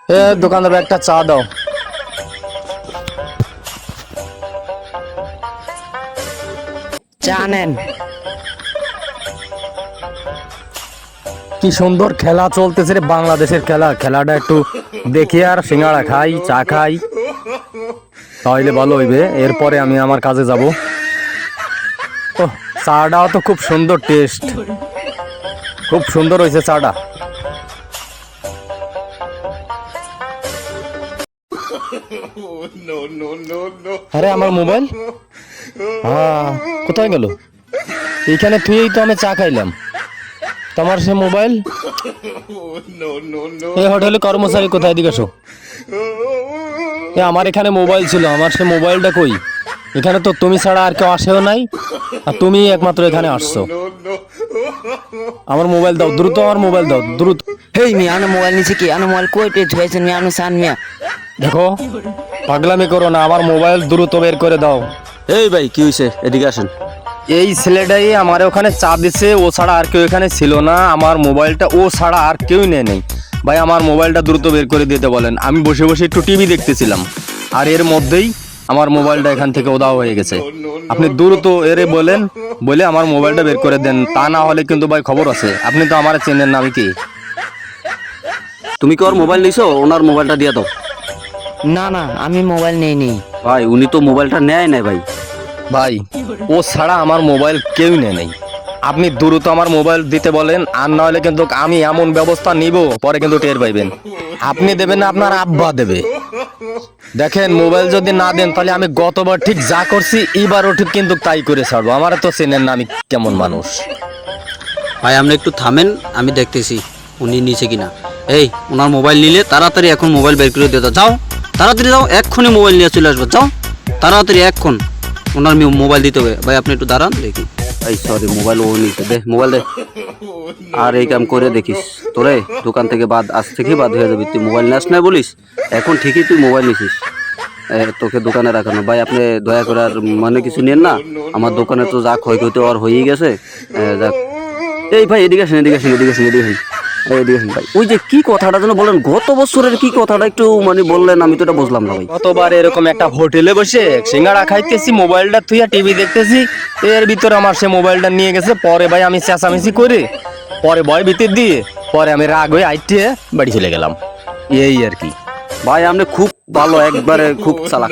এ দোকানদার একটা চা দাও। চা নেন। কি সুন্দর খেলা চলতেছে রে, বাংলাদেশের খেলা। খেলাটা একটু দেখি আর সিঙ্গাড়া খাই, চা খাই, তাহলে ভালো হইবে। এরপরে আমি আমার কাজে যাব। ও, চাটাও তো খুব সুন্দর টেস্ট, খুব সুন্দর হয়েছে চাটা। আরে আমার মোবাইল কোথায় গেল? এইখানে থুয়েই তো আমি চা খাইলাম, তোমার সে মোবাইল। এই হোটেলে কর্মচারী কোথায়, দিকে আসো। আমার এখানে মোবাইল ছিল, আমার সে মোবাইলটা কই? এখানে তো তুমি ছাড়া আর কেউ আসেও নাই, আর তুমি একমাত্র এখানে আসছো। আমার মোবাইল দাও দ্রুত, আমার মোবাইল দাও দ্রুত। হেই মিয়া, আনো মোবাইল নিচে কি? আনো মোবাইল কই পেয়ে ধুয়েছেন মিয়া? আনো সান মিয়া। দেখো, পাগলামি করো না, আমার মোবাইল দ্রুত বের করে দাও। এই ভাই কি হয়েছে, এদিকে আসেন। এই ছেলেটাই আমার ওখানে চা দিছে, ও ছাড়া আর কেউ এখানে ছিল না। আমার মোবাইলটা ও ছাড়া আর কেউ নেই। ভাই আমার মোবাইলটা দ্রুত বের করে দিতে বলেন। আমি বসে বসে একটু টিভি দেখতেছিলাম, আর এর মধ্যেই আমার মোবাইলটা এখান থেকে উধাও হয়ে গেছে। আপনি দ্রুত এরে বলেন, বলে আমার মোবাইলটা বের করে দেন, তা না হলে কিন্তু ভাই খবর আছে। আপনি তো আমার চেনেন না, আমি কি? তুমি কি ওর মোবাইল নিছো? ওনার মোবাইলটা দিয়ে দাও। না না, আমি মোবাইল নেইনি। ভাই উনি তো মোবাইলটা নেয় নাই ভাই। ভাই ও ছাড়া আমার মোবাইল কেউ নেই। আপনি দ্রুত আমার মোবাইল দিতে বলেন, আর না হলে কিন্তু আমি এমন ব্যবস্থা নিব, পরে কিন্তু টের পাইবেন। আপনি দেবেন না, আপনার আব্বা দেবে। দেখেন, মোবাইল যদি না দেন তাহলে আমি গতবার ঠিক যা করছি এবারও ঠিক কিন্তু তাই করে ছাড়বো। আমার তো চেনেন না আমি কেমন মানুষ। ভাই আপনি একটু থামেন, আমি দেখতেছি উনি নিছে কিনা। এই ওনার মোবাইল নিলে তাড়াতাড়ি এখন মোবাইল বের করে দিয়ে দাও। যাও তাড়াতাড়ি যাও, এক্ষুনি মোবাইল নিয়ে চলে আসবে। যাও তাড়াতাড়ি, এক্ষণ ওনার মোবাইল দিতে হবে। ভাই আপনি একটু দাঁড়ান দেখি। এই সরি, মোবাইল ও নিছে, দে মোবাইল দে। আর এই কাম করে দেখিস তোরে দোকান থেকে বাদ, আজ থেকে বাদ হয়ে যাবি। তুই মোবাইল নিস না বলিস, এখন ঠিকই তুই মোবাইল নিছিস। তোকে দোকানে রাখানো। ভাই আপনি দয়া করে আর মানে কিছু নেন না। আমার দোকানে তো যা ক্ষয়ক্ষতি আর হয়েই গেছে। যাক, এই ভাই এদিকে আসেন, এদিকে আসেন, এদিকে আসেন, এদিকে আসেন, এদিকে আসেন ভাই। ওই যে কি কথাটা যেন বলেন, গত বছরের কি কথাটা একটু মানে বললেন, আমি তো এটা বুঝলাম না ভাই। গতবার এরকম একটা হোটেলে বসে সিঙ্গাড়া খাইতেছি, মোবাইলটা থুইয়া টিভি দেখতেছি, এর ভিতরে আমার সে মোবাইলটা নিয়ে গেছে। পরে ভাই আমি চেঁচামেচি করে, পরে ভয় ভিতর দিয়ে, পরে আমি রাগ হয়ে আইটে বাড়ি চলে গেলাম। এই আর কি। ভাই আপনি খুব ভালো, একবারে খুব চালাক।